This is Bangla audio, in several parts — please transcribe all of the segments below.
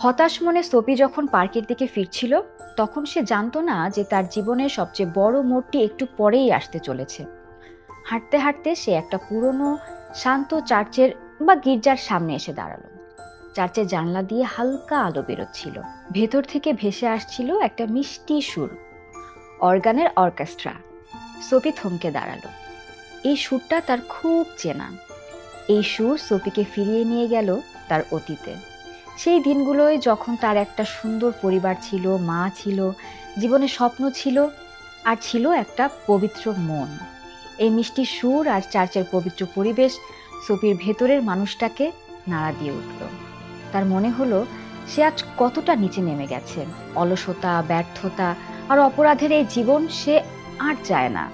হতাশ মনে সোপি যখন পার্কের দিকে ফিরছিল, তখন সে জানতো না যে তার জীবনের সবচেয়ে বড় মোড়টি একটু পরেই আসতে চলেছে। হাঁটতে হাঁটতে সে একটা পুরনো শান্ত চার্চের বা গির্জার সামনে এসে দাঁড়ালো। চার্চের জানলা দিয়ে হালকা আলো বেরোচ্ছিল, ভেতর থেকে ভেসে আসছিল একটা মিষ্টি সুর, অর্গানের অর্কেস্ট্রা। সোপি থমকে দাঁড়ালো। এই সুরটা তার খুব চেনা। এই সুর সোপিকে ফিরিয়ে নিয়ে গেল তার অতীতে, সেই দিনগুলোয় যখন তার একটা সুন্দর পরিবার ছিল, মা ছিল, জীবনে স্বপ্ন ছিল, আর ছিল একটা পবিত্র মন। এই মিষ্টি সুর আর চার্চের পবিত্র পরিবেশ সোপির ভেতরের মানুষটাকে নাড়া দিয়ে উঠল। তার মনে হলো সে আজ কতটা নিচে নেমে গেছে। অলসতা, ব্যর্থতা আর অপরাধের এই জীবন সে আর চায় না।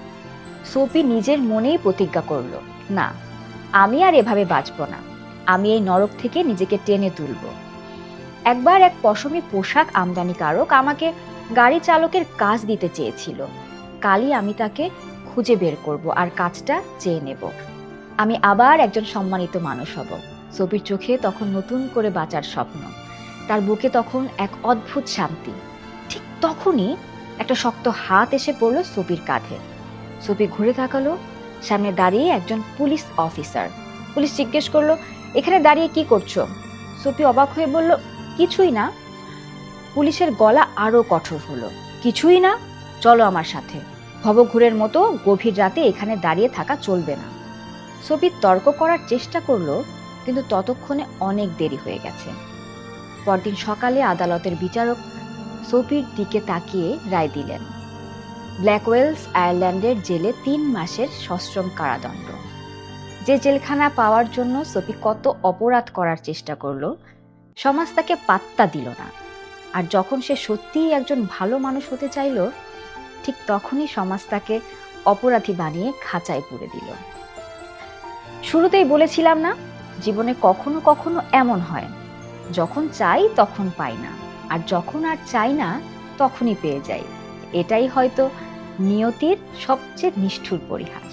সোপি নিজের মনেই প্রতিজ্ঞা করল, না, আমি আর এভাবে বাঁচব না। আমি এই নরক থেকে নিজেকে টেনে তুলব। একবার এক পশমি পোশাক আমদানিকারক আমাকে গাড়ি চালকের কাজ দিতে চেয়েছিল। কালই আমি তাকে খুঁজে বের করব আর কাজটা চেয়ে নেব। আমি আবার একজন সম্মানিত মানুষ হব। সোপির চোখে তখন নতুন করে বাঁচার স্বপ্ন, তার বুকে তখন এক অদ্ভুত শান্তি। ঠিক তখনই একটা শক্ত হাত এসে পড়ল সোপির কাঁধে। সোপি ঘুরে তাকালো, সামনে দাঁড়িয়ে একজন পুলিশ অফিসার। পুলিশ জিজ্ঞেস করলো, এখানে দাঁড়িয়ে কি করছো? সোপি অবাক হয়ে বলল, কিছুই না। পুলিশের গলা আরো কঠোর হলো, কিছুই না? চলো আমার সাথে। ভবঘুরের মতো গভীর রাতে এখানে দাঁড়িয়ে থাকা চলবে না। সোপি তর্ক করার চেষ্টা করলো, কিন্তু ততক্ষণে অনেক দেরি হয়ে গেছে। পরদিন সকালে আদালতের বিচারক সোপির দিকে তাকিয়ে রায় দিলেন, ব্ল্যাকওয়েলস আয়ারল্যান্ডের জেলে 3 মাসের সশ্রম কারাদণ্ড। যে জেলখানা পাওয়ার জন্য সোপি কত অপরাধ করার চেষ্টা করলো, সমাজ তাকে পাত্তা দিল না। আর যখন সে সত্যিই একজন ভালো মানুষ হতে চাইল, ঠিক তখনই সমাজ তাকে অপরাধী বানিয়ে খাঁচায় পুরে দিল। শুরুতেই বলেছিলাম না, জীবনে কখনো কখনো এমন হয়, যখন চাই তখন পাই না, আর যখন আর চাই না তখনই পেয়ে যাই। এটাই হয়তো নিয়তির সবচেয়ে নিষ্ঠুর পরিহাস।